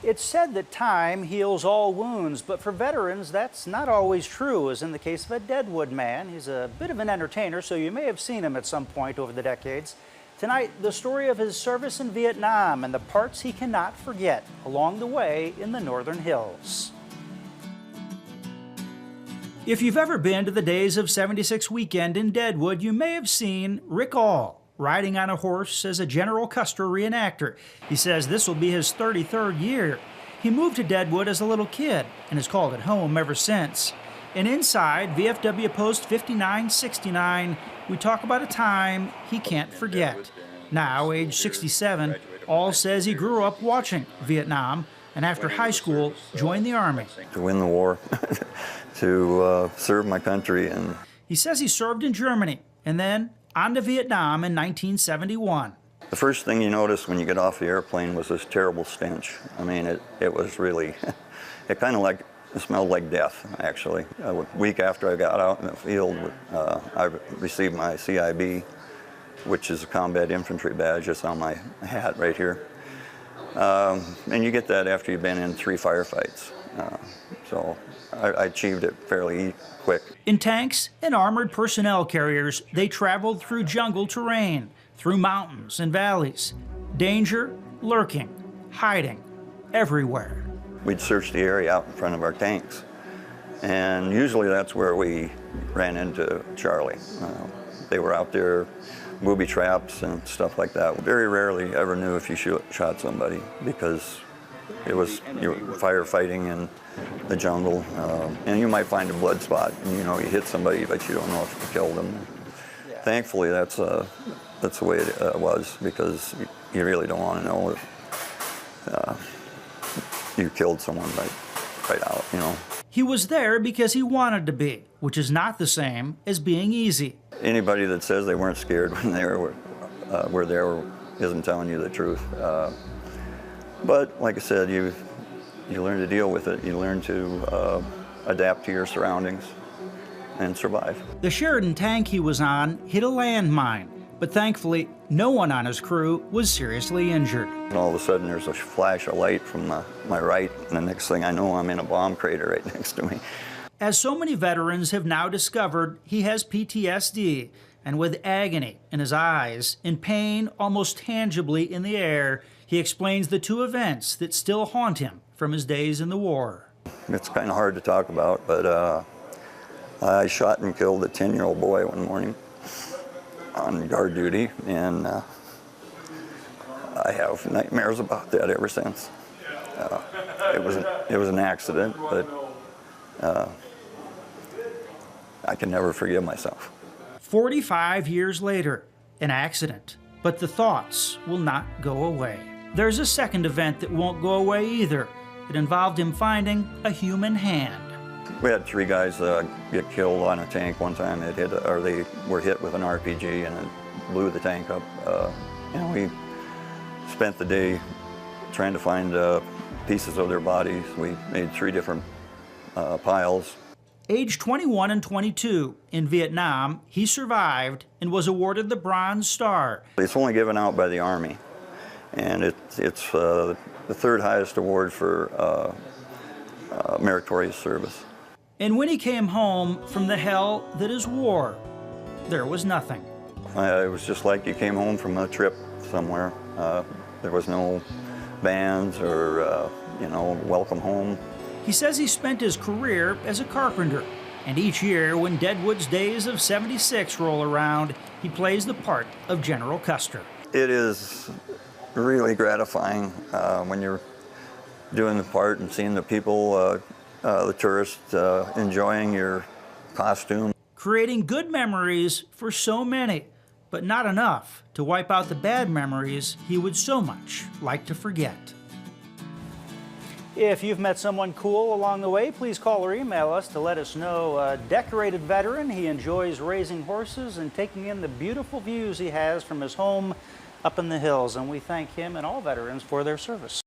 It's said that time heals all wounds, but for veterans, that's not always true, as in the case of a Deadwood man. He's a bit of an entertainer, so you may have seen him at some point over the decades. Tonight, the story of his service in Vietnam and the parts he cannot forget along the way in the Northern Hills. If you've ever been to the Days of 76 weekend in Deadwood, you may have seen Rick All riding on a horse as a General Custer reenactor. He says this will be his 33rd year. He moved to Deadwood as a little kid and has called it home ever since. And inside VFW Post 5969, we talk about a time he can't forget. Now, age 67, All says he grew up watching Vietnam and after high school joined the Army. To win the war, to serve my country. And he says he served in Germany and then on to Vietnam in 1971. The first thing you noticed when you get off the airplane was this terrible stench. I mean, it was really, it kind of it smelled like death, actually. A week after I got out in the field, I received my CIB, which is a combat infantry badge. It's on my hat right here. And you get that after you've been in 3 firefights. So I achieved it fairly quick. In tanks and armored personnel carriers, they traveled through jungle terrain, through mountains and valleys. Danger, lurking, hiding, everywhere. We'd search the area out in front of our tanks. And usually that's where we ran into Charlie. They were out there, booby traps and stuff like that. Very rarely ever knew if you shot somebody because you were firefighting in the jungle, and you might find a blood spot, and you hit somebody, but you don't know if you killed them. Yeah. Thankfully, that's the way it was, because you really don't want to know if you killed someone right out, He was there because he wanted to be, which is not the same as being easy. Anybody that says they weren't scared when they were there isn't telling you the truth. But like I said, you learn to deal with it. You learn to adapt to your surroundings and survive. The Sheridan tank he was on hit a landmine, but thankfully no one on his crew was seriously injured. And all of a sudden there's a flash of light from my right, and the next thing I know I'm in a bomb crater right next to me. As so many veterans have now discovered, he has PTSD, and with agony in his eyes and pain almost tangibly in the air, he explains the 2 events that still haunt him from his days in the war. It's kind of hard to talk about, but I shot and killed a 10-year-old boy one morning on guard duty, and I have nightmares about that ever since. It was an accident, but I can never forgive myself. 45 years later, an accident, but the thoughts will not go away. There's a second event that won't go away either. It involved him finding a human hand. We had 3 guys get killed on a tank one time. They were hit with an RPG and it blew the tank up. We spent the day trying to find pieces of their bodies. We made 3 different piles. Age 21 and 22, in Vietnam, he survived and was awarded the Bronze Star. It's only given out by the Army, and it's the 3rd highest award for meritorious service. And when he came home from the hell that is war, there was nothing. It was just like you came home from a trip somewhere. There was no bands or, welcome home. He says he spent his career as a carpenter, and each year when Deadwood's Days of 76 roll around, he plays the part of General Custer. It is really gratifying when you're doing the part and seeing the people, the tourists, enjoying your costume. Creating good memories for so many, but not enough to wipe out the bad memories he would so much like to forget. If you've met someone cool along the way, please call or email us to let us know. A decorated veteran, he enjoys raising horses and taking in the beautiful views he has from his home up in the hills, and we thank him and all veterans for their service.